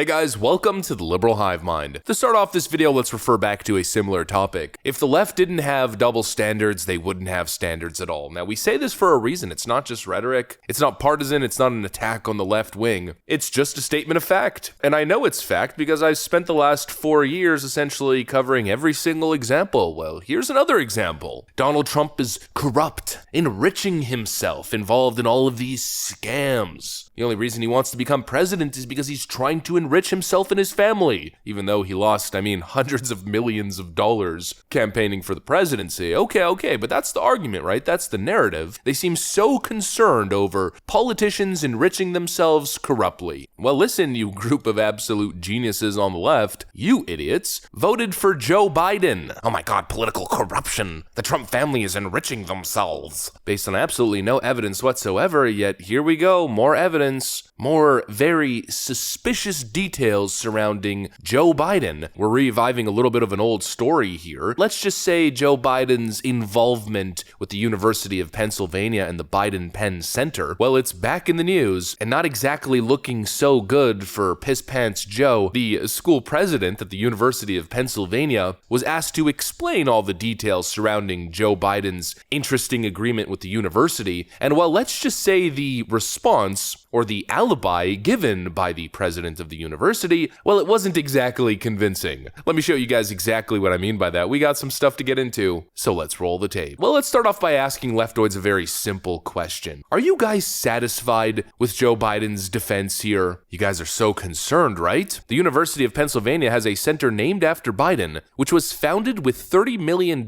Hey guys, welcome to the Liberal Hive Mind. To start off this video, let's refer back to a similar topic. If the left didn't have double standards, they wouldn't have standards at all. Now, we say this for a reason. It's not just rhetoric. It's not partisan. It's not an attack on the left wing. It's just a statement of fact. And I know it's fact because I've spent the last 4 years essentially covering every single example. Well, here's another example. Donald Trump is corrupt, enriching himself, involved in all of these scams. The only reason he wants to become president is because he's trying to enrich himself and his family, even though he lost, hundreds of millions of dollars campaigning for the presidency. Okay, but that's the argument, right? That's the narrative. They seem so concerned over politicians enriching themselves corruptly. Well, listen, you group of absolute geniuses on the left, you idiots, voted for Joe Biden. Oh my God, political corruption. The Trump family is enriching themselves. Based on absolutely no evidence whatsoever, yet here we go, more evidence. More very suspicious details surrounding Joe Biden. We're reviving a little bit of an old story here. Let's just say Joe Biden's involvement with the University of Pennsylvania and the Biden Penn Center. Well, it's back in the news and not exactly looking so good for Piss Pants Joe. The school president at the University of Pennsylvania was asked to explain all the details surrounding Joe Biden's interesting agreement with the university. And well, let's just say the response or the alibi given by the president of the university, well, it wasn't exactly convincing. Let me show you guys exactly what I mean by that. We got some stuff to get into, so let's roll the tape. Well, let's start off by asking leftoids a very simple question. Are you guys satisfied with Joe Biden's defense here? You guys are so concerned, right? The University of Pennsylvania has a center named after Biden, which was founded with $30 million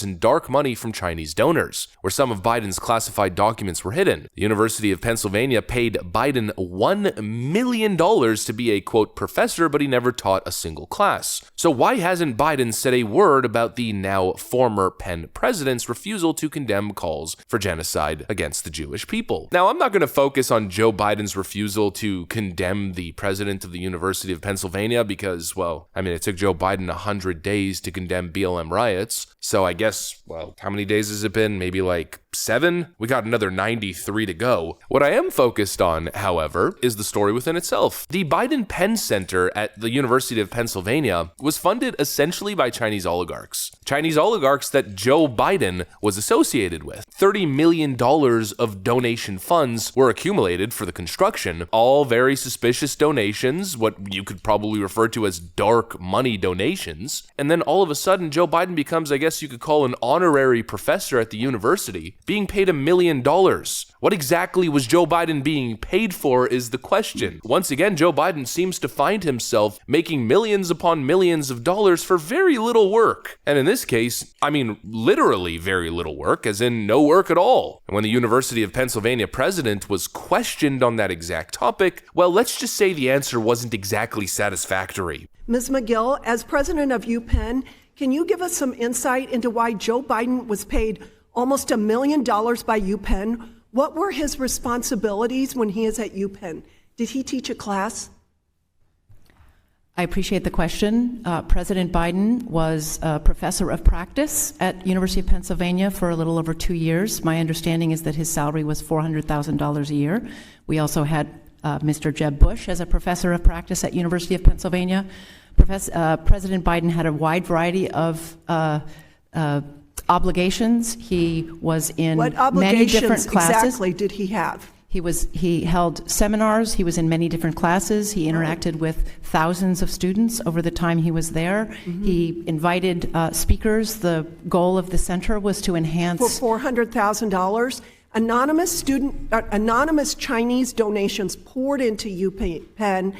in dark money from Chinese donors, where some of Biden's classified documents were hidden. The University of Pennsylvania paid Biden $1 million to be a, quote, professor, but he never taught a single class. So why hasn't Biden said a word about the now former Penn president's refusal to condemn calls for genocide against the Jewish people? Now, I'm not going to focus on Joe Biden's refusal to condemn the president of the University of Pennsylvania because, well, it took Joe Biden 100 days to condemn BLM riots. So I guess, well, how many days has it been? Maybe like 7? We got another 93 to go. What I am focused on, however, is the story within itself. The Biden Penn Center at the University of Pennsylvania was funded essentially by Chinese oligarchs. Chinese oligarchs that Joe Biden was associated with. $30 million of donation funds were accumulated for the construction. All very suspicious donations, what you could probably refer to as dark money donations. And then all of a sudden, Joe Biden becomes, I guess you could call an honorary professor at the university, being paid $1 million. What exactly was Joe Biden being paid for is the question. Once again, Joe Biden seems to find himself making millions upon millions of dollars for very little work. And in this case, literally very little work, as in no work at all. And when the University of Pennsylvania president was questioned on that exact topic, well, let's just say the answer wasn't exactly satisfactory. Ms. McGill, as president of UPenn, can you give us some insight into why Joe Biden was paid almost $1 million by UPenn? What were his responsibilities when he is at UPenn? Did he teach a class? I appreciate the question. President Biden was a professor of practice at University of Pennsylvania for a little over 2 years. My understanding is that his salary was $400,000 a year. We also had Mr. Jeb Bush as a professor of practice at University of Pennsylvania. President Biden had a wide variety of obligations. He was in many different classes. What obligations exactly did he have? He held seminars. He was in many different classes. He interacted with thousands of students over the time he was there. Mm-hmm. He invited speakers. The goal of the center was to enhance for $400,000. Anonymous Chinese donations poured into UPenn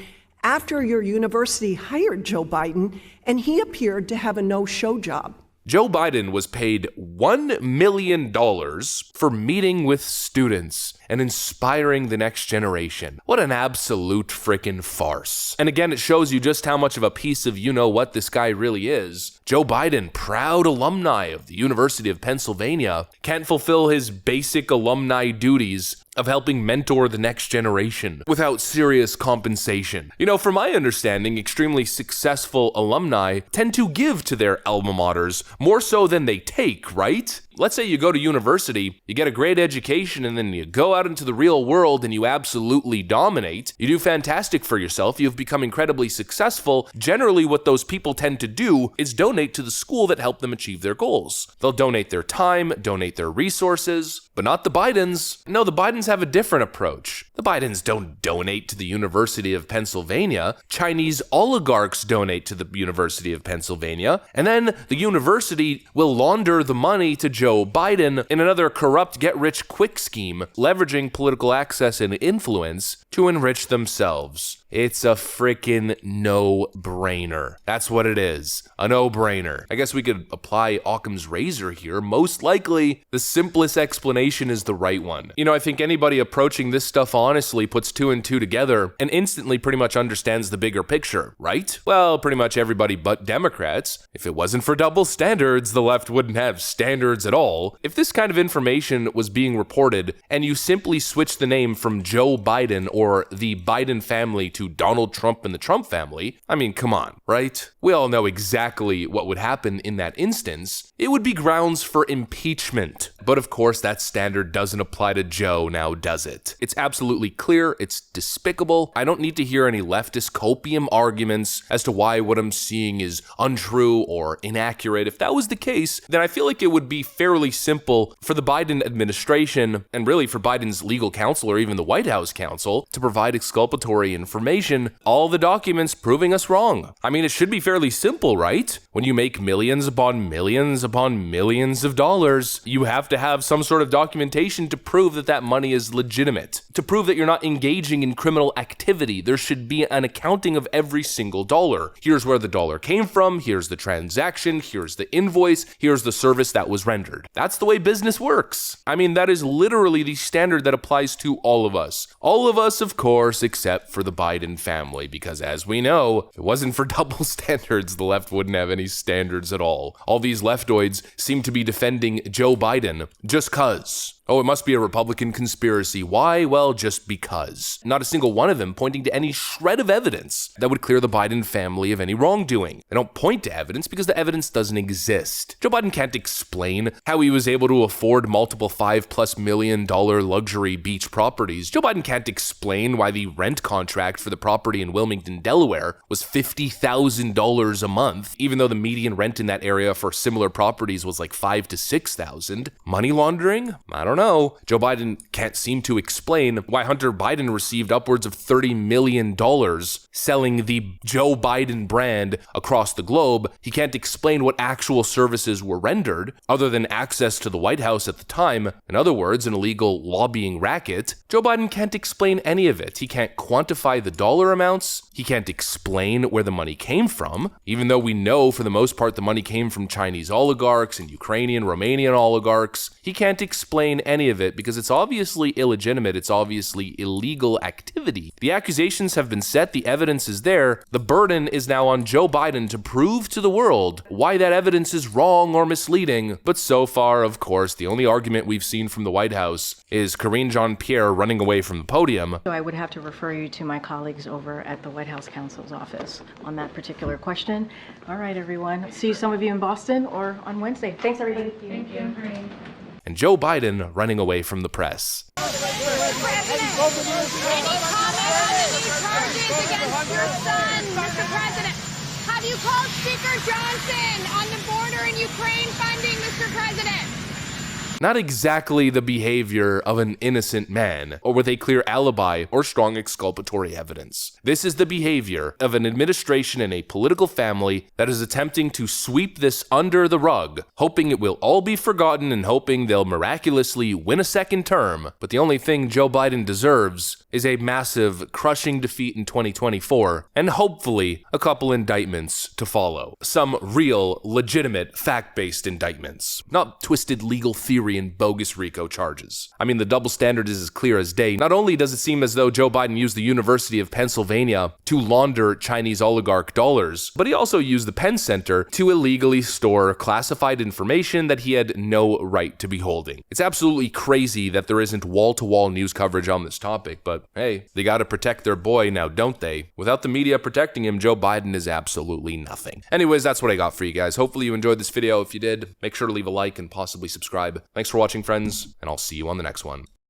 after your university hired Joe Biden, and he appeared to have a no-show job. Joe Biden was paid $1 million for meeting with students and inspiring the next generation. What an absolute frickin' farce. And again, it shows you just how much of a piece of you-know-what this guy really is. Joe Biden, proud alumni of the University of Pennsylvania, can't fulfill his basic alumni duties of helping mentor the next generation without serious compensation. From my understanding, extremely successful alumni tend to give to their alma maters more so than they take, right? Let's say you go to university, you get a great education, and then you go out into the real world and you absolutely dominate. You do fantastic for yourself. You've become incredibly successful. Generally, what those people tend to do is donate to the school that helped them achieve their goals. They'll donate their time, donate their resources, but not the Bidens. No, the Bidens have a different approach. The Bidens don't donate to the University of Pennsylvania. Chinese oligarchs donate to the University of Pennsylvania, and then the university will launder the money to Joe Biden in another corrupt get-rich-quick scheme, leveraging political access and influence to enrich themselves. It's a freaking no-brainer. That's what it is. A no-brainer. I guess we could apply Occam's razor here. Most likely, the simplest explanation is the right one. You know, I think anybody approaching this stuff honestly puts two and two together and instantly pretty much understands the bigger picture, right? Well, pretty much everybody but Democrats. If it wasn't for double standards, the left wouldn't have standards at all. If this kind of information was being reported and you simply switch the name from Joe Biden or the Biden family to Donald Trump and the Trump family, I mean, come on, right? We all know exactly what would happen in that instance. It would be grounds for impeachment. But of course, that standard doesn't apply to Joe now, does it? It's absolutely clear. It's despicable. I don't need to hear any leftist copium arguments as to why what I'm seeing is untrue or inaccurate. If that was the case, then I feel like it would be fairly simple for the Biden administration, and really for Biden's legal counsel or even the White House counsel, to provide exculpatory information, all the documents proving us wrong. I mean, it should be fairly simple, right? When you make millions upon millions of dollars, you have to have some sort of documentation to prove that that money is legitimate, to prove that you're not engaging in criminal activity. There should be an accounting of every single dollar. Here's where the dollar came from, here's the transaction, here's the invoice, here's the service that was rendered. That's the way business works. I mean, that is literally the standard that applies to all of us. All of us, of course, except for the Biden family, because as we know, if it wasn't for double standards, the left wouldn't have any standards at all. All these leftoids seem to be defending Joe Biden just 'cause. Oh, it must be a Republican conspiracy. Why? Well, just because. Not a single one of them pointing to any shred of evidence that would clear the Biden family of any wrongdoing. They don't point to evidence because the evidence doesn't exist. Joe Biden can't explain how he was able to afford multiple $5+ million luxury beach properties. Joe Biden can't explain why the rent contract for the property in Wilmington, Delaware was $50,000 a month, even though the median rent in that area for similar properties was like $5,000 to $6,000. Money laundering? I don't know. Joe Biden can't seem to explain why Hunter Biden received upwards of $30 million selling the Joe Biden brand across the globe. He can't explain what actual services were rendered other than access to the White House at the time. In other words, an illegal lobbying racket. Joe Biden can't explain any of it. He can't quantify the dollar amounts. He can't explain where the money came from, even though we know for the most part the money came from Chinese oligarchs and Ukrainian, Romanian oligarchs. He can't explain any of it because it's obviously illegitimate. It's obviously illegal activity. The accusations have been set. The evidence is there. The burden is now on Joe Biden to prove to the world why that evidence is wrong or misleading. But so far, of course, the only argument we've seen from the White House is Karine Jean-Pierre running away from the podium. So I would have to refer you to my colleagues over at the White House counsel's office on that particular question. All right, everyone. See some of you in Boston or on Wednesday. Thanks, everybody. Thank you. And Joe Biden running away from the press. Any comment on the new charges against your son, Mr. President? Have you called Speaker Johnson on the border in Ukraine funding, Mr. President? Not exactly the behavior of an innocent man, or with a clear alibi or strong exculpatory evidence. This is the behavior of an administration and a political family that is attempting to sweep this under the rug, hoping it will all be forgotten and hoping they'll miraculously win a second term. But the only thing Joe Biden deserves is a massive, crushing defeat in 2024, and hopefully a couple indictments to follow. Some real, legitimate, fact-based indictments, not twisted legal theory theory and bogus RICO charges. I mean, the double standard is as clear as day. Not only does it seem as though Joe Biden used the University of Pennsylvania to launder Chinese oligarch dollars, but he also used the Penn Center to illegally store classified information that he had no right to be holding. It's absolutely crazy that there isn't wall-to-wall news coverage on this topic, but hey, they gotta protect their boy now, don't they? Without the media protecting him, Joe Biden is absolutely nothing. Anyways, that's what I got for you guys. Hopefully you enjoyed this video. If you did, make sure to leave a like and possibly subscribe. Thanks for watching, friends, and I'll see you on the next one.